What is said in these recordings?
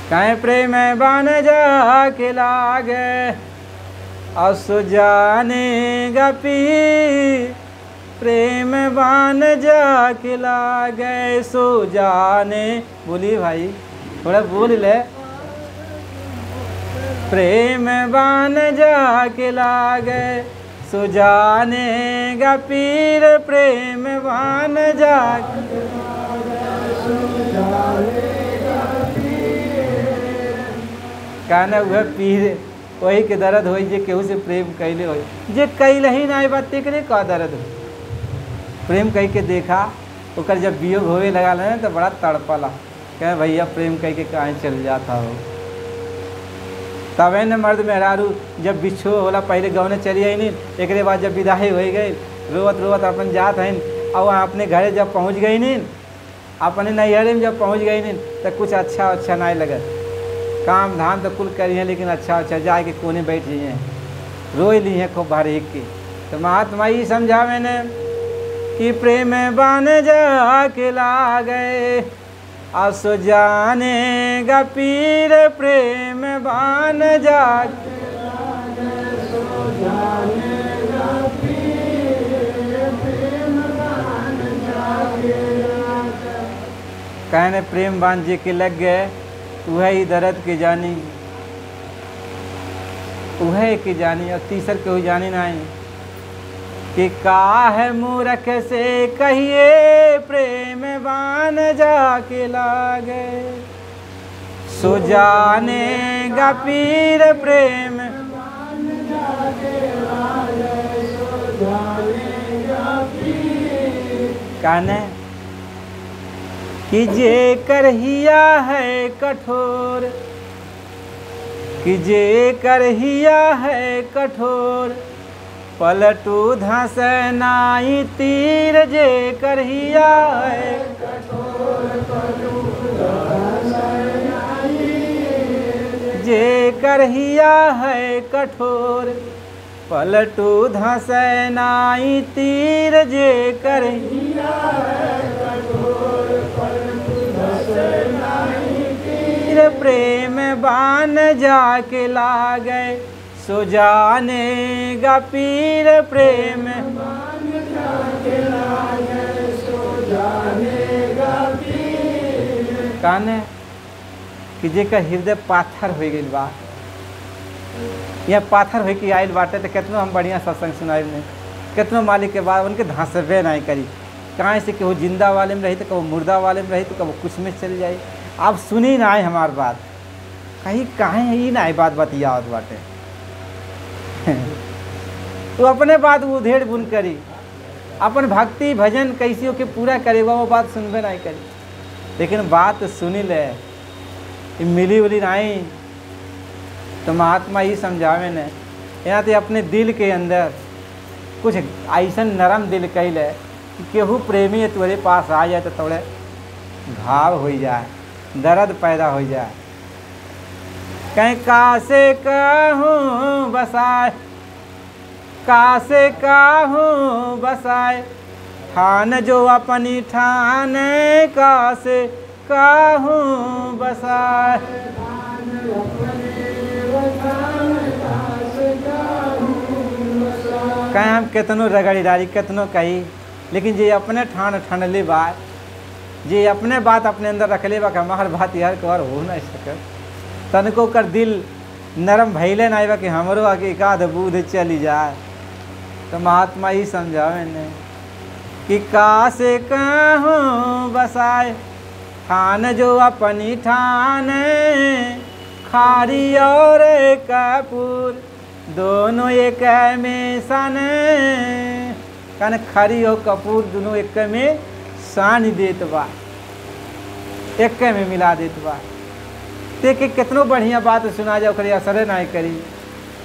कहीं प्रेम बान जाके लागे असु जानेगा पीर, प्रेम बान जाके लागे सो जाने। बोलिए भाई थोड़ा बोल ले। प्रेम बान जाके लागे सो जानेगा पीर, प्रेम बान जाके कहना वह पीर वही के दर्द हो जे केहू से प्रेम कैले हो, जे कैल ही ना बात तेकरे का दर्द हो। प्रेम कह के देखा ओकर जब वियोग होवे लगा ना तो बड़ा तड़पला, कहे भैया प्रेम कह के कहाँ चल जाता हो। तबे न मर्द मेहरारू जब बिछो होला पहले गौने चली आई नहीं, एक बाद जब विदाई हो गई रोवत रोवत अपन जात है और वहाँ अपने घरे जब पहुँच गई नहीं, अपने नैहरे में जब पहुँच गई नहीं तो कुछ अच्छा अच्छा नहीं लगा। काम धाम तो कुल करी है लेकिन अच्छा अच्छा जाके कोने बैठ जाइए रोई ली है खूब भर एक की। तो महात्मा ही समझा मैंने कि प्रेम बान जाके लागे असो जानेगा पीर, प्रेम बान जाके कहने प्रेम बान जी के लग गए वह ही दर्द के जानी, वह के जानी और तीसर के हो जानी नहीं कि का है मूर्ख से कहिए प्रेम बान जाके लागे सो जानेगा पीर, प्रेम बान जाके लागे सो जानेगा पीर। कहने कि जे करहिया है कठोर, कि जे करहिया है कठोर, पलटू धस नाई तीर, जे करहिया है कठोर, जे करहिया है कठोर, पलटू धस नाई तीर, जे करहिया है कठोर, प्रेम बान जाके लागे सो जानेगा पीर, प्रेम बान जाके लागे सो जानेगा पीर। कहने कि जेकर हृदय पाथर हो गई बा, यह पाथर हो के आयल बाटे तो कितनो हम बढ़िया सत्संग सुनाई नहीं, कितनो मालिक के बाद उनके धंसबे नहीं करी। कहाँ से कि वो जिंदा वाले में रही तो कब मुर्दा वाले में रही तो कब कुछ में चल जाए। आप सुनी ना हमार बात कहीं कहाँ ही ना बात बतियावत बाटे तो अपने बात वो उधेड़ बुन करी, अपन भक्ति भजन कैसी हो के पूरा करेगा वो बात सुनबे नहीं करी। लेकिन बात सुनी ले मिली उली नहीं तो महात्मा ही समझावे ने यहाँ तो अपने दिल के अंदर कुछ ऐसा नरम दिल कैल है कि केहू प्रेमी तुम्हारे पास आ जाए तो थोड़े घाव हो जाए, दर्द पैदा हो जाए। कहीं कासे कहूँ बसाए, कासे कहूँ बसाए, ठान जो अपनी ठान, कासे कहूँ बसाए। कहीं हम कितनों रगड़ी डाली कितनों कही, लेकिन जे अपने ठान ठनले बा, जे अपने बात अपने अंदर रखले बा कि हमार बात यार कवर हो नहीं सके, तनको कर दिल नरम भैले नहीं बा कि हमरो आगे एकाध बूध चली जाए। तो महात्मा ही समझावे ने कि कासे कहूँ बसाए, ठान जो अपनी ठान, खारी और कपूर दोनों एक में सन। कन खरी और कपूर दोनों एक में सान देत बा, एक में मिला देत बा। देखे कितनो बढ़िया बात सुना जाओ करी असर नहीं करी।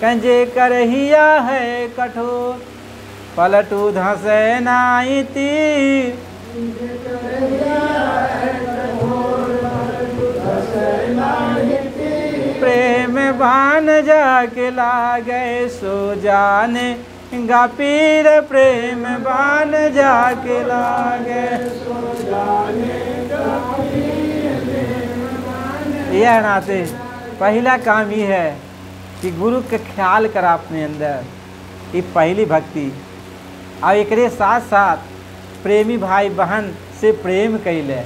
कहीं जे करहिया है कठोर, पलटू धसे नाई तीर, प्रेम बान जाके लागे सो जाने गा पीर, प्रेम बान जाके लागे सो जाने। यह नाते पहला काम ये है कि गुरु के ख्याल कर अपने अंदर, ये पहली भक्ति। और एक साथ साथ प्रेमी भाई बहन से प्रेम कैले।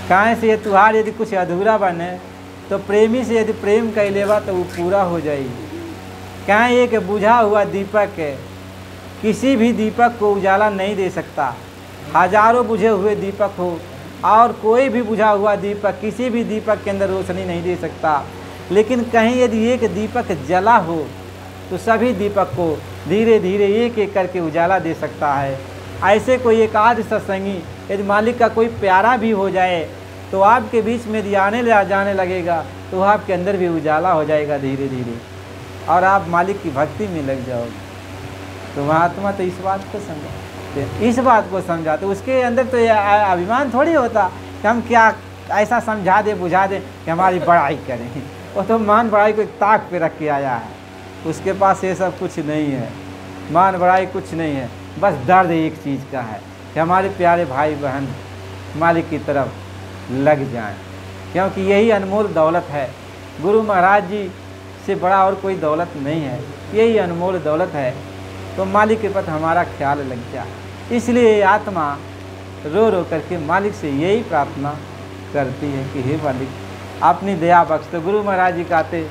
काहे से तुहार यदि कुछ अधूरा बने तो प्रेमी से यदि प्रेम कैलेबा तो वो पूरा हो जाएगी। कहें एक बुझा हुआ दीपक है, किसी भी दीपक को उजाला नहीं दे सकता। हजारों बुझे हुए दीपक हो और कोई भी बुझा हुआ दीपक किसी भी दीपक के अंदर रोशनी नहीं दे सकता। लेकिन कहीं यदि एक दीपक जला हो तो सभी दीपक को धीरे धीरे एक एक करके उजाला दे सकता है। ऐसे कोई एक आध सत्संगी यदि मालिक का कोई प्यारा भी हो जाए तो आपके बीच में यदि आने जाने लगेगा तो आपके अंदर भी उजाला हो जाएगा धीरे धीरे, और आप मालिक की भक्ति में लग जाओगे। तो महात्मा तो इस बात को समझा, तो उसके अंदर तो यह अभिमान थोड़ी होता कि हम क्या ऐसा समझा दे बुझा दे कि हमारी बड़ाई करें। वो तो मान बड़ाई को एक ताक पे रख के आया है, उसके पास ये सब कुछ नहीं है। मान बड़ाई कुछ नहीं है, बस दर्द एक चीज़ का है कि हमारे प्यारे भाई बहन मालिक की तरफ लग जाएं, क्योंकि यही अनमोल दौलत है। गुरु महाराज जी से बड़ा और कोई दौलत नहीं है, यही अनमोल दौलत है। तो मालिक के प्रति हमारा ख्याल लग जाए। इसलिए आत्मा रो रो करके मालिक से यही प्रार्थना करती है कि हे मालिक अपनी दया बख्श। तो गुरु महाराज जी कहते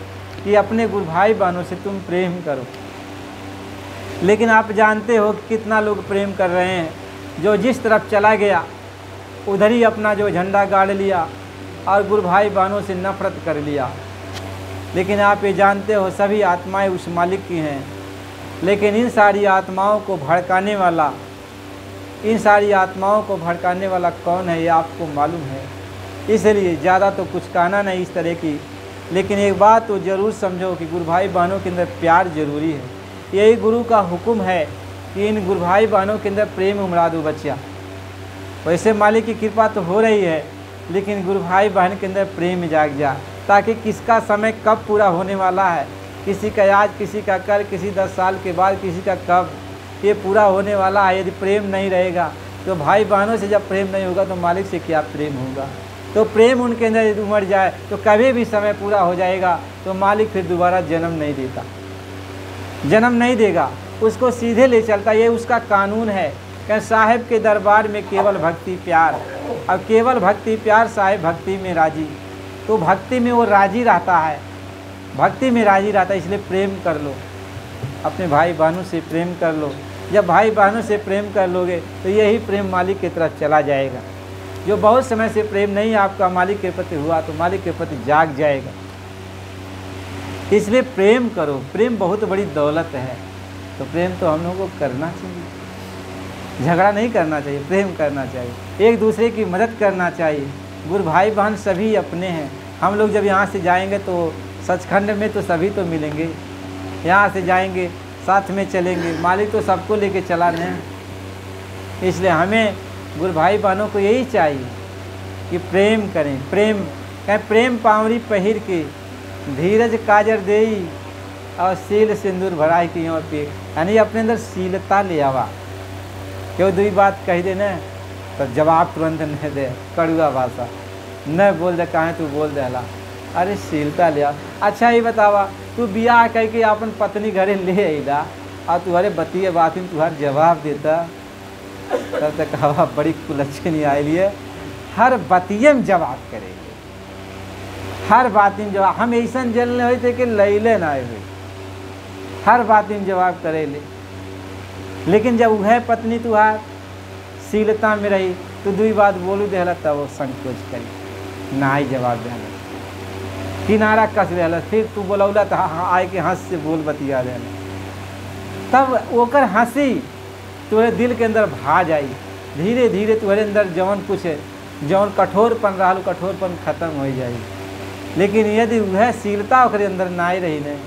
कि अपने गुरु भाई बहनों से तुम प्रेम करो। लेकिन आप जानते हो कि कितना लोग प्रेम कर रहे हैं, जो जिस तरफ चला गया उधर ही अपना जो झंडा गाड़ लिया और गुरु भाई बहनों से नफरत कर लिया। लेकिन आप ये जानते हो सभी आत्माएं उस मालिक की हैं, लेकिन इन सारी आत्माओं को भड़काने वाला कौन है ये आपको मालूम है। इसलिए ज़्यादा तो कुछ कहना नहीं इस तरह की, लेकिन एक बात तो ज़रूर समझो कि गुरु भाई बहनों के अंदर प्यार जरूरी है। यही गुरु का हुक्म है कि इन गुरु भाई बहनों के अंदर प्रेम उमड़ा दो बच्चा। वैसे मालिक की कृपा तो हो रही है, लेकिन गुरु भाई बहन के अंदर प्रेम जाग जा, ताकि किसका समय कब पूरा होने वाला है, किसी का आज, किसी का कल, किसी 10 साल के बाद, किसी का कब ये पूरा होने वाला है। यदि प्रेम नहीं रहेगा तो भाई बहनों से जब प्रेम नहीं होगा तो मालिक से क्या प्रेम होगा। तो प्रेम उनके अंदर यदि उमड़ जाए तो कभी भी समय पूरा हो जाएगा तो मालिक फिर दोबारा जन्म नहीं देगा, उसको सीधे ले चलता। ये उसका कानून है कि साहिब के दरबार में केवल भक्ति प्यार, और केवल भक्ति प्यार साहिब भक्ति में राजी। तो भक्ति में वो राजी रहता है, भक्ति में राजी रहता है। इसलिए प्रेम कर लो, अपने भाई बहनों से प्रेम कर लो। जब भाई बहनों से प्रेम कर लोगे तो यही प्रेम मालिक की तरफ चला जाएगा। जो बहुत समय से प्रेम नहीं आपका मालिक के प्रति हुआ तो मालिक के प्रति जाग जाएगा। इसलिए प्रेम करो, प्रेम बहुत बड़ी दौलत है। तो प्रेम तो हम लोगों को करना चाहिए, झगड़ा नहीं करना चाहिए, प्रेम करना चाहिए, एक दूसरे की मदद करना चाहिए। गुरु भाई बहन सभी अपने हैं। हम लोग जब यहाँ से जाएंगे तो सचखंड में तो सभी तो मिलेंगे, यहाँ से जाएंगे साथ में चलेंगे, मालिक तो सबको लेके चला रहे हैं। इसलिए हमें गुरु भाई बहनों को यही चाहिए कि प्रेम करें। प्रेम पावरी पहिर के धीरज काजर देई और सील सिंदूर भराई की यहाँ पे, यानी अपने अंदर शीलता ले आवा। क्यों दुई बात कह दे न तो जवाब तुरंत न दे, कड़ुआ भाषा न बोल दे, कहें तू बोल देला, अरे शीलता ले आ। अच्छा ये बतावा, तू बियाह कह के अपन पत्नी घरे ले अला और तुम्हारे बतिए बात में तुम्हार जवाब देता, तब तक हवा बड़ी कुलच्छनी आयली है। हर बतिये में जवाब करेंगे, हर बात में जवाब। हम ऐसा जलने हुए थे कि लैले ना हुए, हर बात में जवाब करेले। लेकिन जब वह पत्नी तुहार शीलता में रही तो दुई बात बोलू देला, तब वो संकोच करी ना ही जवाब देला, किनारा कस देला। फिर तू बोलौला तो हाँ आए के हंस से बोल बतिया देला, तब ओकर हंसी तुम्हारे दिल के अंदर भा जाई। धीरे धीरे तुम्हारे अंदर जौन कुछ है, जौन कठोरपन रहा कठोरपन खत्म हो जाए। लेकिन यदि वह शीलता ओकरे अंदर ना ही रही नहीं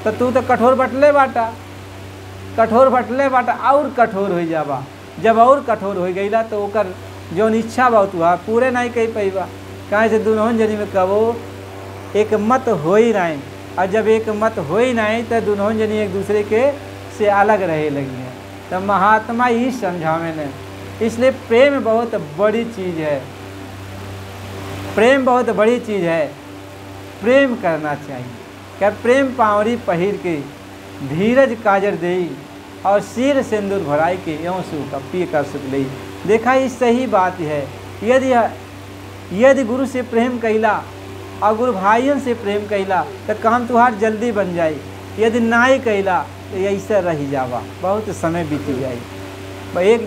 तो तू तो कठोर बटले बाटा और कठोर हो जाबा। जब और कठोर हो गईला तो ओकर जौन इच्छा बा तुहा पूरे नहीं कह पैबा। कहीं से दुनों जनी में कबो एक मत हो ही नहीं, और जब एक मत हो ही नहीं तो दोनों जनी एक दूसरे के से अलग रहे लगी हैं। तो महात्मा ही समझावे ने इसलिए प्रेम बहुत बड़ी चीज़ है, प्रेम बहुत बड़ी चीज़ है। प्रेम करना चाहिए। क्या प्रेम पावरी पहिर के धीरज काजर देई और सिर सिंदूर भराई के यों सुख पी कर सुख लई। देखा ये सही बात है। यदि गुरु से प्रेम कैला और गुरु भाइयों से प्रेम कैला तो काम तुहार जल्दी बन जाए। यदि नाई कैला तो ऐसे रही जावा, बहुत समय बीत जाए। एक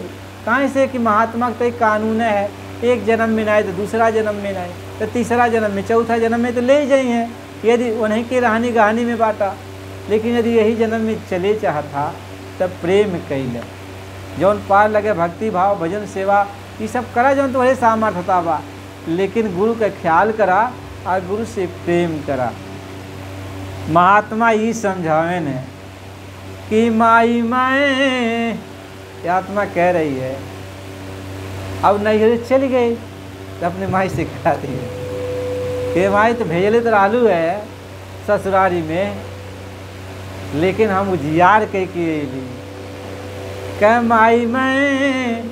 कहाँ से कि महात्मा का तो कानून है, एक जन्म में नाए तो दूसरा जन्म में नाए तो तीसरा जन्म में, चौथा जन्म में तो ले ही जाई हैं। यदि उन्हीं की रानी कहानी में बाटा, लेकिन यदि यही जन्म में चले चाहता तब प्रेम कैले जौन पार लगे भक्ति भाव भजन सेवा ये सब करा जौन तो वही सामर्थ होता बा। लेकिन गुरु का ख्याल करा और गुरु से प्रेम करा। महात्मा ये समझावे ने कि माई मैं, आत्मा कह रही है अब नहीं चली गई तो अपने माई से कहा दी कि माई तो भेजले तो आलू है ससुरारी में, लेकिन हम उजियार कह के कह माई मैं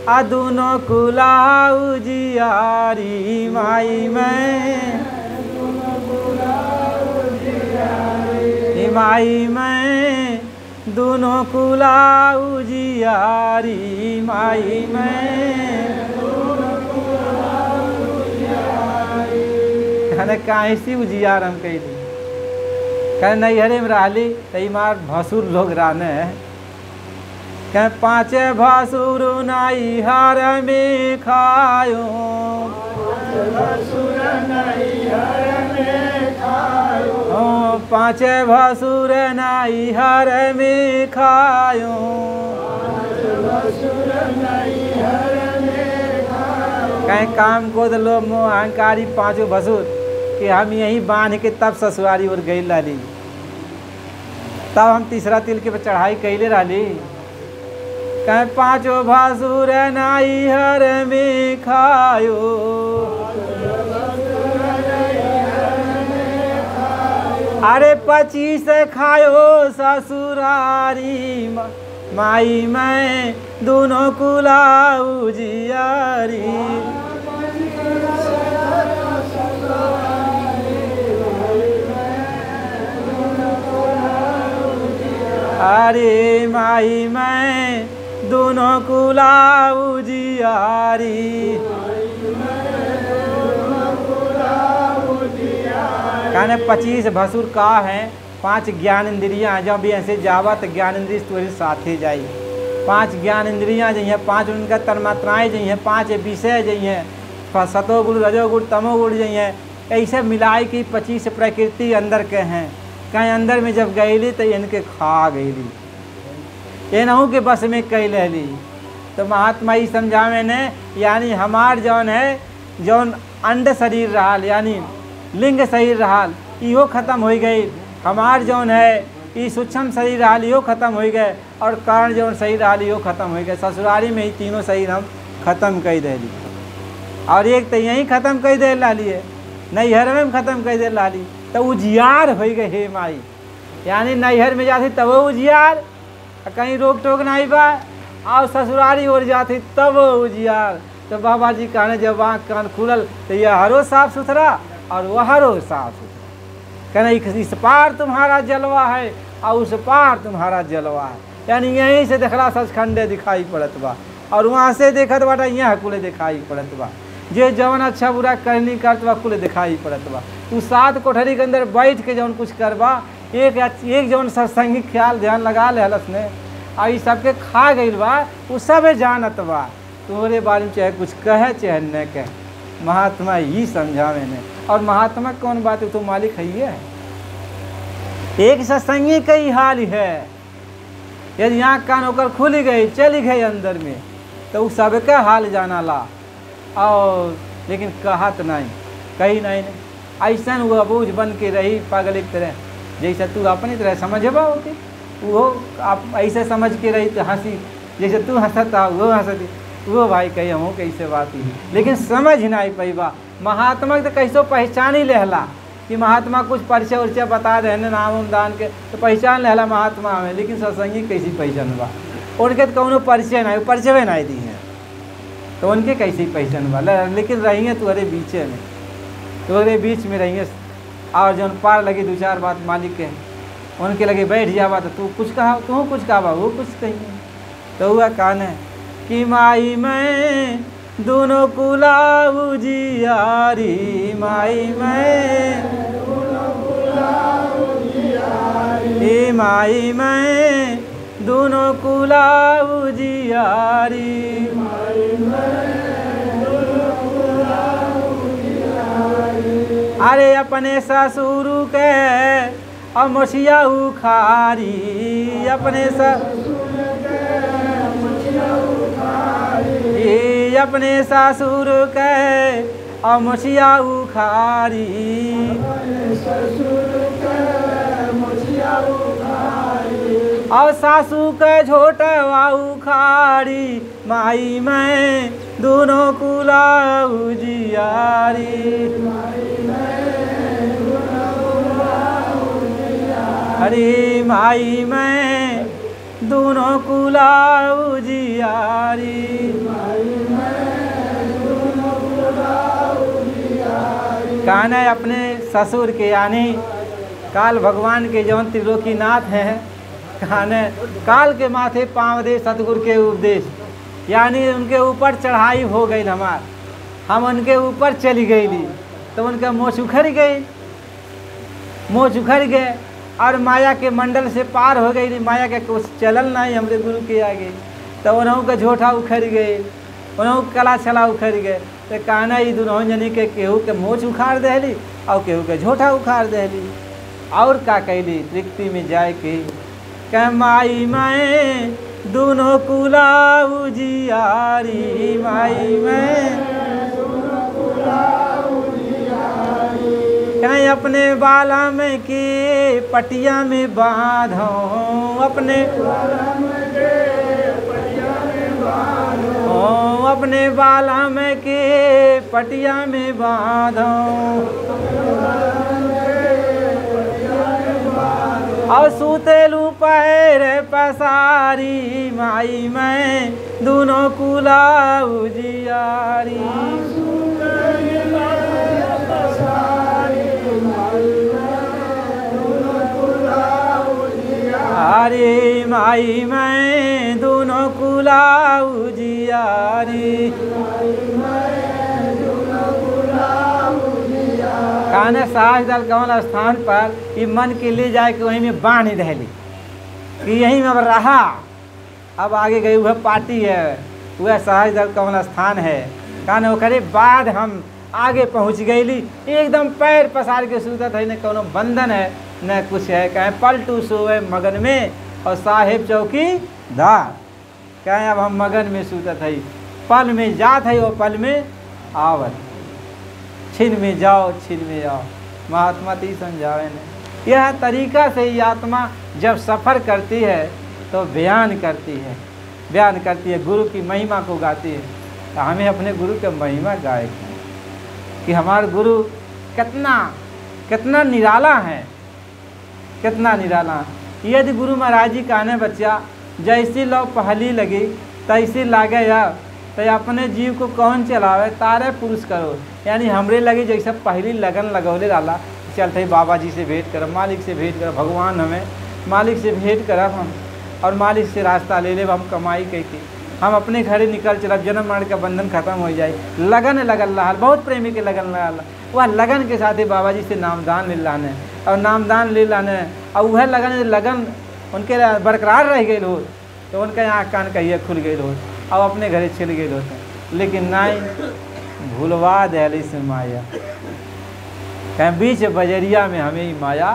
आ दोनों कुला उजियारी। माई मैं माई मैं दोनों कुला उजियारी। माई मैं कहने काहे सी उजियार हम कही कह नैहरे में रहली तई मार भसुर लोग रहने कह पाँचे भसुर नैहर में खायो। पाँचे भसुर नैहर में खायो। कहीं काम को दलो मोह अहंकारी पाँचों भसुर कि हम यहीं बांध के तब ससुरारी और गई लाली, तब हम तीसरा तिल के चढ़ाई कैले रहली। कहीं पाँचों भसुर नैहर में खायो। अरे 25 खायो ससुरारी। माई मैं दोनों कुला उजियारी। अरे माई मैं दोनों कुला उजियारी। कहने 25 भसुर का है, 5 ज्ञान इंद्रियाँ जब भी ऐसे जावा तो ज्ञान इंद्रिय तुम्हारे साथ ही जाई। 5 ज्ञान इंद्रियाँ जइए, 5 उनका तन्मात्राएँ जइए, 5 विषय जइए, सतोगुण रजोगुण तमोगुण जइए, ऐसे मिलाई कि 25 प्रकृति अंदर के हैं। कहीं अंदर में जब गईली तो इनके खा गईली, इनहू के बस में कई लहली। तो महात्मा ही समझावे ने यानी हमार जौन है जौन अंड शरीर रहाल यानी लिंग शरीर रहाल इहो खत्म हो गई। हमार जौन है ये सूक्ष्म शरीर रहाल इहो खत्म हो गए और कारण जौन शरीर रहाल इहो खत्म हो गए। ससुरारी में ही तीनों शरीर हम खत्म कर देली और एक तो यहीं खत्म कर दे लाली है, नैहर में खत्म कर दे लाली। तो उजियार हो गए हे माई, यानी नैहर में जाती तब उजियार, कहीं रोक टोक नहीं बा, और ससुरारी ओर जाती तब उजियार। तो बाबा जी कहने जब आँख कान खुलल तो यह हरो साफ सुथरा और वह हरो साफ सुथरा। कहना इस पार तुम्हारा जलवा है और उस पार तुम्हारा जलवा है, यानी यहीं से देखला सचखंडे दिखाई पड़त बा और वहाँ से देखत बाटा यहाँ कुल दिखाई पड़त बा। जे जवन अच्छा बुरा करनी करत बा कुल दिखाई पड़त बा। तू 7 कोठरी के अंदर बैठ के जौन कुछ करबा, एक जौन सत्संगी ख्याल ध्यान लगा ले हलस ने और ये सबके खा गई बा, वो सब जानत बा। तुम्हारे बारे में चाहे कुछ कहे चाहे न कहे, महात्मा ही समझावे ने। और महात्मा कौन बात है, तो मालिक है ये है। एक सत्संगी का ही हाल है, यदि आँख कान होकर खुल गई चली गई अंदर में तो वो सबका हाल जाना ला। और लेकिन कहत नहीं कहीं नहीं ऐसा वो अबूझ बन के रही पागल की तरह, जैसे तू अपनी तरह समझबा होती वो आप ऐसे समझ के रही तो हंसी, जैसे तू हंसता वो हंसती वो भाई कही हम कैसे बात ही, लेकिन समझ नहीं पैबा। महात्मा तो कैसो पहचान ही लेहला कि महात्मा कुछ परिचय उर्चय बता रहे हैं नाम दान के तो पहचान लेहला महात्मा में, लेकिन सत्संगी कैसी पहचान बा उनके तो कौनो परिचय नहीं, परिचय नहीं दी है। तो उनके कैसी पहचान वाला, लेकिन रहिए तुम्हारे बीचे में, तुम्हारे बीच में रहिए। और जौन पार लगी 2-4 बात मालिक के उनके लगे बैठ जावा तो तू कुछ कहा, तू कुछ कहा, वो कुछ कही। तो हुआ कान है कि माई मैं दोनों कुलाऊ जियारी, माई मैं हे माई मैं दोनों कुलाऊ जियारी, अरे अपने ससुर के अमसिया उखारी, अपने अपने ससुर के अमसिया उखारी, और सासू के झोटवा उखाड़ी, माई मैं दोनों कुलाऊ जियारी, अरे माई मैं दोनों कुलाऊ जियारी। कहना है अपने ससुर के यानी काल भगवान के जौन त्रिलोकीनाथ हैं, कहने काल के माथे पाँव दे सतगुरु के उपदेश, यानी उनके ऊपर चढ़ाई हो गई हमार, हम उनके ऊपर चली गई ली तो उनका मोछ उखड़ गई, मोछ उखड़ गए और माया के मंडल से पार हो गई, माया के कुछ चलल नहीं हमरे गुरु के आगे, तो उन्हों का झोठा उखड़ गए, उन्हों कला छला उखड़ गए। तो कहना ये दोनों जनी के केहू के मोछ उखाड़ दहली और केहू के झोठा उखाड़ दहली। और का कैली तृप्ति में जाए के कह माई मैं दोनों कुलाऊ जियारी, माई मैं कहीं अपने बाला में के पटिया में बांधो, अपने अपने बाला में के पटिया में बांधो, और सूतेलू पैर पसारी, माई मैं दोनों कुलाऊ जियारी, अरे माई मैं दोनों कुलाऊ जियारी। काने सास दल कौन स्थान पर ये मन के ले जाए कि वहीं में बांध दहली कि यहीं में अब रहा, अब आगे गई वह पार्टी है, वह सहज दल कौन स्थान है। काने ओकरे बाद हम आगे पहुँच गईली, एकदम पैर पसार के सूतत है, न कोनो बंधन है न कुछ है। कहें पलटू सोए मगन में और साहेब चौकीदार, कहें अब हम मगन में सूतत है, पल में जात है और पल में आवत, छिन में जाओ छिन में आओ। महात्मा ती समझावे ने यह तरीका से ही आत्मा जब सफ़र करती है तो बयान करती है, बयान करती है, गुरु की महिमा को गाती है। तो हमें अपने गुरु के महिमा गाए कि हमारा गुरु कितना कितना निराला है, कितना निराला है। यदि गुरु महाराज जी कहने बच्चा जैसी लो पहली लगी तैसी लागे या तो अपने जीव को कौन चलावे, तारे पुरुष करो। यानी हमरे लगी जैसे पहली लगन लगौले डाला, चलते बाबा जी से भेंट करब, मालिक से भेंट करब, भगवान हमें मालिक से भेंट करब हम, और मालिक से रास्ता ले ले हम कमाई करके हम अपने घरे निकल चलब, जन्म मरण का बंधन खत्म हो जाए। लगन लगल रहा, बहुत प्रेमी के लगन लगल, वह लगन के साथ ही बाबा जी से नामदान ले लाने और नामदान ले लाने, और वह लगन उनके बरकरार रह गए हो तो उनका यहाँ कान कहिए खुल गए हो और अपने घरे छिल गए होते। लेकिन नहीं, भूलवा दहली से माया, कहीं बीच बजरिया में हमें माया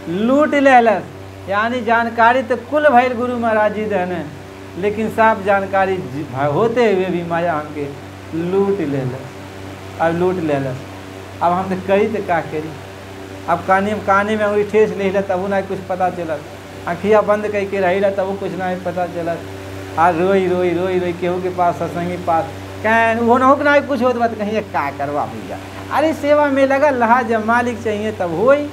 लूट लेलस। यानी जानकारी तो कुल भैल गुरु महाराज जी देने, लेकिन सब जानकारी होते हुए भी माया हमके लूट लेलस, अब लूट लेलस। अब हम तो करी तो का करी, अब काने में अंगुरी ठेस ले तब ना कुछ पता चलत, आँखिया बंद करके रही तब कुछ नहीं पता चलत। आज रोई रोई रोई रोई केहू के पास सत्संगी पास कहें वो न हो कि ना कुछ हो तो बात कहीं का करवा भैया, अरे सेवा में लगा लहा, जब मालिक चाहिए तब हो ही,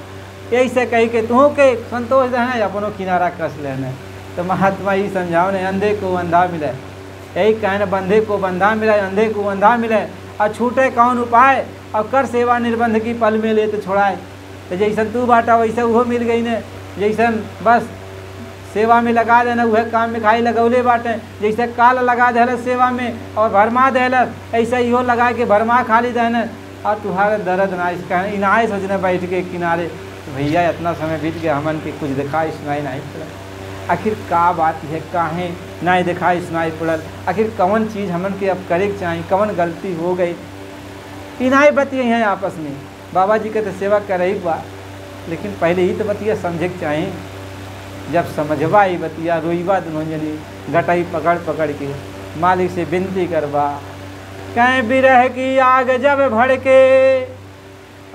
यही से कही के तुहों के संतोष रहें अपनों किनारा कस लेने। तो महात्मा ये समझाओ ने अंधे को अंधा मिले, यही कहने बंधे को बंधा मिले, अंधे को अंधा मिले, और छूटे कौन उपाय, और कर सेवा निर्बंध की पल में ले तो छोड़ाए। तो जैसन तू बाटा वैसे वो मिल गई ने, जैसन बस सेवा में लगा देना वह काम में खाई लगौले बाटे, जैसे काल लगा देल सेवा में और भरमा देल, ऐसा इहो लगा के भरमा खाली देने और तुम्हारे दर्द ना इसका इनाए सोचने बैठ के किनारे। तो भैया इतना समय बीत गया, हमन के कुछ दिखाई सुनाई नहीं पड़ा। आखिर का बात है, काहे नहीं दिखाई सुनाई पड़ल, आखिर कौन चीज़ हमन के अब करे के चाहिए, कौन गलती हो गई, इनाए बतिए हैं आपस में। बाबा जी के तो सेवा कर ही बा, लेकिन पहले ही तो बतिया समझे के चाहिए। जब समझबा ही बतिया रोईबा दोनों जनी गटाई पकड़ पकड़ के मालिक से विनती करवा, कहीं बिरह की आग जब भड़के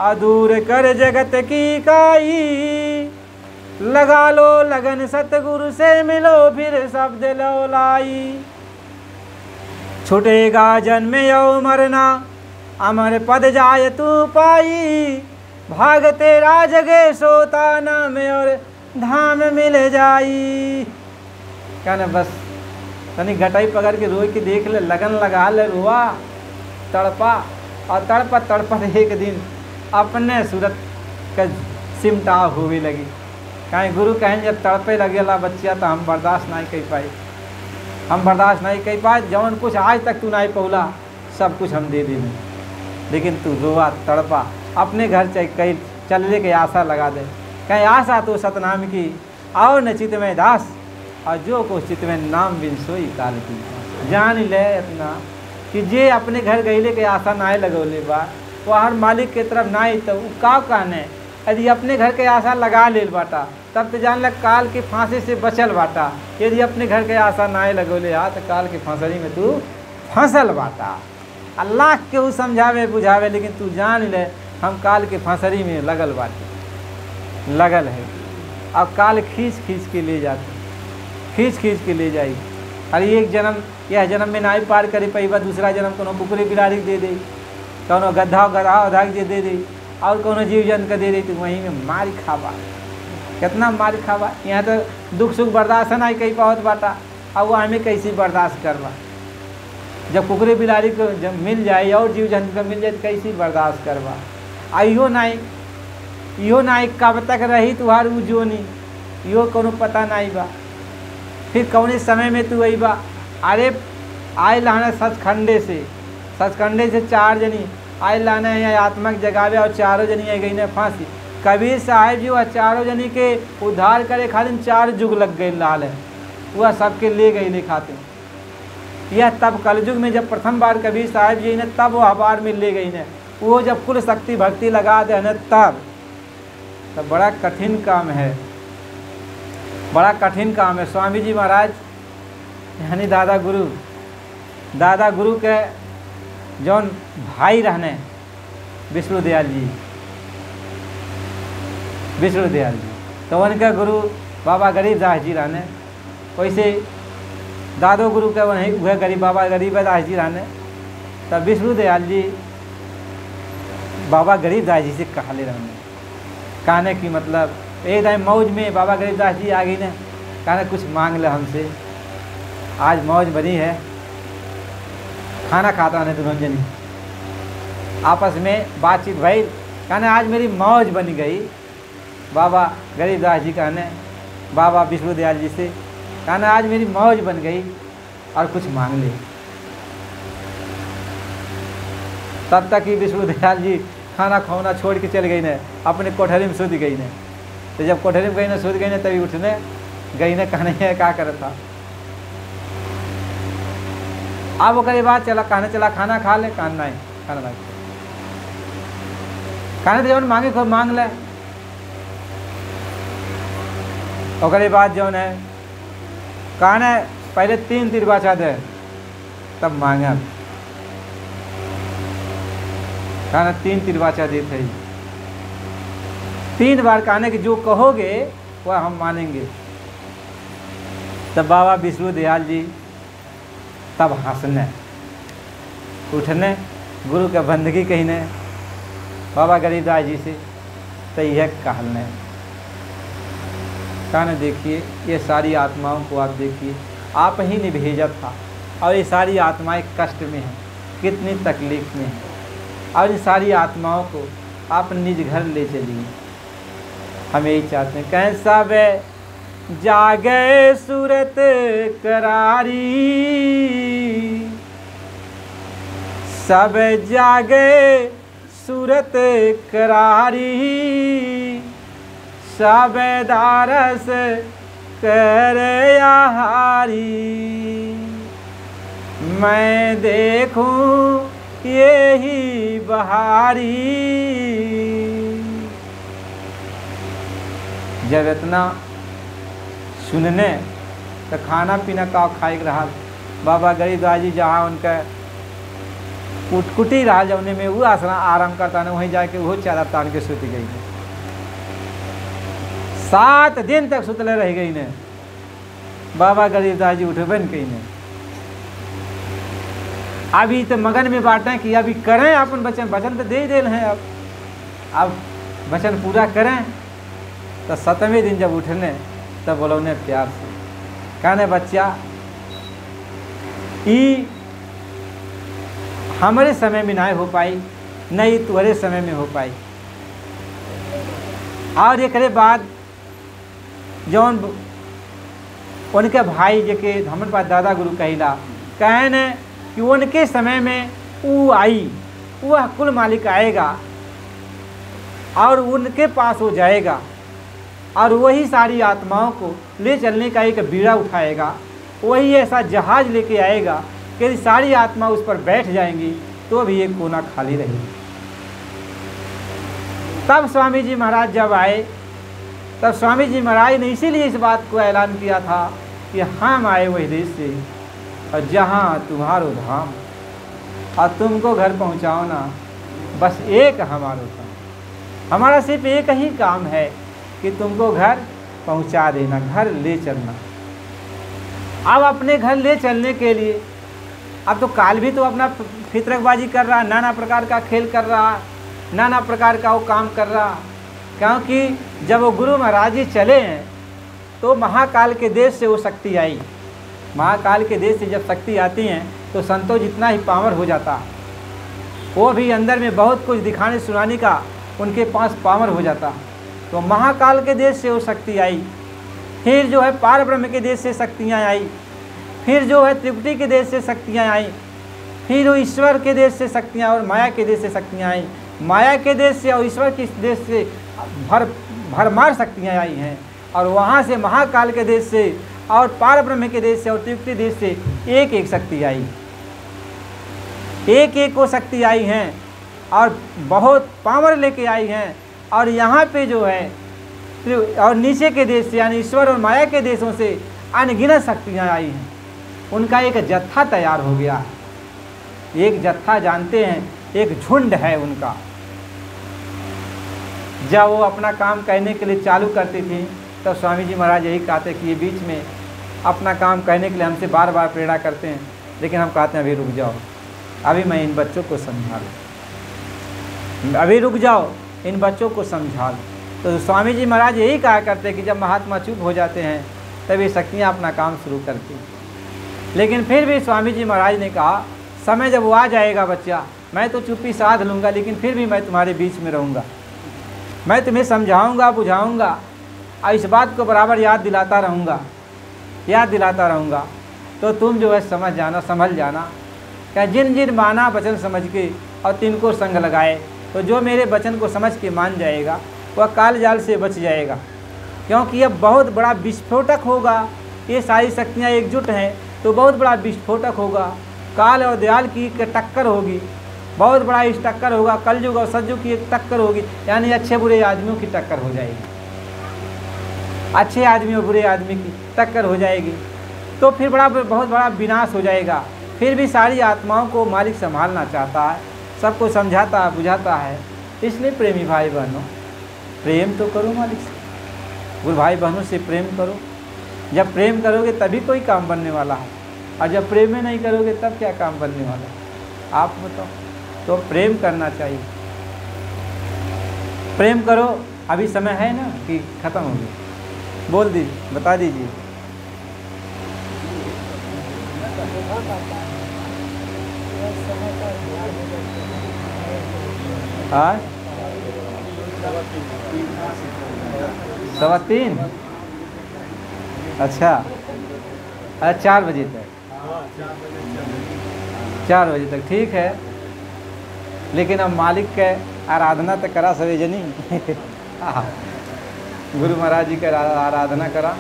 अधूर कर जगत की काई, लगा लो लगन सतगुरु से मिलो फिर शब्द लो लाई। छूटेगा जन्म यो मरना अमर पद जाय तू पाई, भाग तेरा जगे सोता नाम और धाम मिल जाई। कहने बस तनी घटाई पकड़ के रोई के देख ले, लगन लगा ले, रोआ तड़पा और तड़पा तड़पा एक दिन अपने सूरत का सिमटा होवे लगी। कहीं गुरु कहें जब तड़पे लगेला बच्चिया तो हम बर्दाश्त नहीं कर पाए, हम बर्दाश्त नहीं कर पाए, जौन कुछ आज तक तू नहीं पौला सब कुछ हम दे देने, लेकिन तू रोआ तड़पा अपने घर कहीं चलने के आशा लगा दे। कहीं आशा तो सतनाम की और न चित में दास, और जो को चित में नाम बिन सोई काल की। जान ले इतना कि जे अपने घर गईले के आशा नाए लगौले बा, वो हर मालिक के तरफ नाई तो का कहने, यदि अपने घर के आशा लगा ले बाटा तब तो जान लग काल के फांसे से बचल बाटा। यदि अपने घर के आशा नाए लगौले आ तो काल के फांसरी में तू फंसल बाटा। अल्लाह के वो समझावे बुझावे, लेकिन तू जान ले हम काल के फांसरी में लगल बाटे, लगल है। अब काल खींच खींच के ले जाते, खींच खींच के ले जाई। अरे एक जन्म यह जन्म में नाई पार करे पैबा, दूसरा जन्म कोनो कुकुरे बिलाड़ी दे दे, कोनो गधा गधा उधा के दे दे, और कोनो जीव जंतु का दे दे, तो वहीं में मारी खाबा, कितना मारी खाबा। यहाँ तो दुख सुख बर्दाश्त नहीं कही पावत बाटा, अब वो हमें कैसे बर्दाश्त करवा। जब कुकुरे बिलाड़ी को जब मिल जाए और जीव जंतु को मिल जाए तो कैसे बर्दाश्त करवा। इहो नहीं कब तक रही तुहार उ जोनी, इहो कोनो पता नहीं बा। फिर कौने समय में तू आई बा। अरे आए लाना सचखंडे से 4 जनी आए लाना है आत्मक जगावे, और 4 जनी आई गई ने फांसी। कबीर साहब जी वह 4 जनी के उद्धार करे खातिर 4 जुग लग गए लाल है, वह सबके ले गई ले खाते। यह तब कलयुग में जब प्रथम बार कबीर साहब जी ने तब वो हबार में ले गई ने, वो जब कुल शक्ति भक्ति लगा दे न तब बड़ा कठिन काम है, बड़ा कठिन काम है। स्वामी जी महाराज यानी दादा गुरु के जौन भाई रहने विष्णुदयाल जी, तो उनका गुरु बाबा गरीबदास जी रहने, वैसे दादो गुरु के वह गरीब बाबा गरीबदास जी रहने। तब विष्णुदयाल जी बाबा गरीबदास जी से कहले रहने, कहने की मतलब एक दिन मौज में बाबा गरीबदास जी आ गई ने, कहने कुछ मांग ले हमसे, आज मौज बनी है, खाना खाता नहीं दोनों जनी। आपस में बातचीत भई, कहने आज मेरी मौज बन गई। बाबा गरीबदास जी कहने बाबा विष्णुदयाल जी से, कहने आज मेरी मौज बन गई और कुछ मांग ले। तब तक ही विष्णुदयाल जी खाना खाना छोड़ के चल गई ने, अपने कोठरी में सूत गई ने। तो जब कोठरी में गई ने सूत गई ने, तभी उठने गई ने, कहने क्या करता। अब वो करे बात चला, कहने चला खाना खा ले, कहना नहीं खाना नहीं, कहने तो जौन मांगे खुद मांग ले। और बाद जौन है कहने पहले 3 तिरबाचा दे तब मांगा, कहना 3 तिरबाचा देते ही 3 बार कहने कि जो कहोगे वह हम मानेंगे। तब बाबा विष्णुदयाल जी तब हंसने उठने, गुरु के बंदगी कहने बाबा गरीबदास जी से, तो यह कहने, कहने देखिए ये सारी आत्माओं को आप देखिए, आप ही ने भेजा था, और ये सारी आत्माएं कष्ट में हैं, कितनी तकलीफ में हैं, और इन सारी आत्माओं को आप निज घर ले चलिए। हम यही चाहते हैं। कहें सब जागे सूरत करारी, सब जागे सूरत करारी, सब दारस कर आहारी, मैं देखूं यही बहारी। जब इतना सुनने तो खाना पीना का खाए रहा बाबा गरीबदास जी जहाँ उनका कुटकुटी रहा जौने में वो आसना आराम करता न वहीं जाके वो चादर तान के सुत गई ने। 7 दिन तक सुतले रह गई ने। बाबा गरीबदास जी उठबन कही ने। अभी तो मगन में बांटें कि अभी करें अपन वचन तो दे ही देल हैं। अब वचन पूरा करें। तो 7वें दिन जब उठने तब बोलौने प्यार से कहने बच्चा ई हमारे समय में ना हो पाई, नहीं तुम्हारे समय में हो पाई। और एक बाद जौन उनके भाई जेके हमारे पास दादा गुरु कहिला कहने कि उनके समय में वो आई, वह कुल मालिक आएगा और उनके पास हो जाएगा और वही सारी आत्माओं को ले चलने का एक बीड़ा उठाएगा। वही ऐसा जहाज लेके आएगा कि सारी आत्मा उस पर बैठ जाएंगी तो भी एक कोना खाली रहेगी। तब स्वामी जी महाराज जब आए तब स्वामी जी महाराज ने इसीलिए इस बात को ऐलान किया था कि हम आए वही देश से और जहाँ तुम्हारो धाम और तुमको घर पहुँचाओ ना, बस एक हमारो काम। हमारा सिर्फ एक ही काम है कि तुमको घर पहुँचा देना, घर ले चलना। अब अपने घर ले चलने के लिए अब तो काल भी तो अपना फितरकबाजी कर रहा, नाना प्रकार का खेल कर रहा, नाना प्रकार का वो काम कर रहा। क्योंकि जब वो गुरु महाराज जी चले हैं तो महाकाल के देश से वो शक्ति आई। महाकाल के देश से जब शक्ति आती हैं तो संतों जितना ही पावर हो जाता, वो भी अंदर में बहुत कुछ दिखाने सुनाने का उनके पास पावर हो जाता। तो महाकाल के देश से वो शक्ति आई। फिर जो है पार ब्रह्म के देश से शक्तियाँ आई। फिर जो है त्रिपुटी के देश से शक्तियाँ आई। फिर वो ईश्वर के देश से शक्तियाँ और माया के देश से शक्तियाँ आई। माया के देश से और ईश्वर के देश से भरमार शक्तियाँ आई हैं। और वहाँ से महाकाल के देश से और पार ब्रह्म के देश से और त्रिपुटी देश से एक एक शक्ति आई। एक एक को शक्ति आई हैं और बहुत पावर लेके आई हैं। और यहाँ पे जो है और नीचे के देश से यानी ईश्वर और माया के देशों से अनगिनत शक्तियाँ आई हैं। उनका एक जत्था तैयार हो गया। एक जत्था जानते हैं, एक झुंड है उनका। जब वो अपना काम कहने के लिए चालू करती थी तो स्वामी जी महाराज यही कहते कि ये बीच में अपना काम कहने के लिए हमसे बार बार प्रेरणा करते हैं, लेकिन हम कहते हैं अभी रुक जाओ, अभी मैं इन बच्चों को समझा लूँ, अभी रुक जाओ, इन बच्चों को समझा लो। तो स्वामी जी महाराज यही कहा करते कि जब महात्मा चुप हो जाते हैं तब ये शक्तियाँ अपना काम शुरू करती हैं। लेकिन फिर भी स्वामी जी महाराज ने कहा समय जब वो आ जाएगा बच्चा, मैं तो चुप्पी साध लूँगा, लेकिन फिर भी मैं तुम्हारे बीच में रहूँगा, मैं तुम्हें समझाऊँगा, बुझाऊँगा और इस बात को बराबर याद दिलाता रहूँगा। तो तुम जो है समझ जाना, संभल जाना। क्या जिन जिन माना वचन समझ के और तिनको संग लगाए, तो जो मेरे वचन को समझ के मान जाएगा वह काल जाल से बच जाएगा। क्योंकि यह बहुत बड़ा विस्फोटक होगा। ये सारी शक्तियाँ एकजुट हैं तो बहुत बड़ा विस्फोटक होगा। काल और दयाल की एक टक्कर होगी, बहुत बड़ा इस टक्कर होगा। कलयुग और सतयुग की एक टक्कर होगी, यानी अच्छे बुरे आदमियों की टक्कर हो जाएगी, अच्छे आदमी और बुरे आदमी की टक्कर हो जाएगी। तो फिर बहुत बड़ा विनाश हो जाएगा। फिर भी सारी आत्माओं को मालिक संभालना चाहता है, सबको समझाता है, बुझाता है। इसलिए प्रेमी भाई बहनों, प्रेम तो करो मालिक से, गुरु भाई बहनों से प्रेम करो। जब प्रेम करोगे तभी कोई काम बनने वाला है, और जब प्रेम में नहीं करोगे तब क्या काम बनने वाला है, आप बताओ। तो प्रेम करना चाहिए, प्रेम करो। अभी समय है ना कि ख़त्म हो गया, बोल दीजिए, बता दीजिए। हाँ 3:15। अच्छा 4 बजे तक, 4 बजे तक ठीक है। लेकिन अब मालिक के आराधना तो करा सवे जनी गुरु महाराज जी का आराधना करा।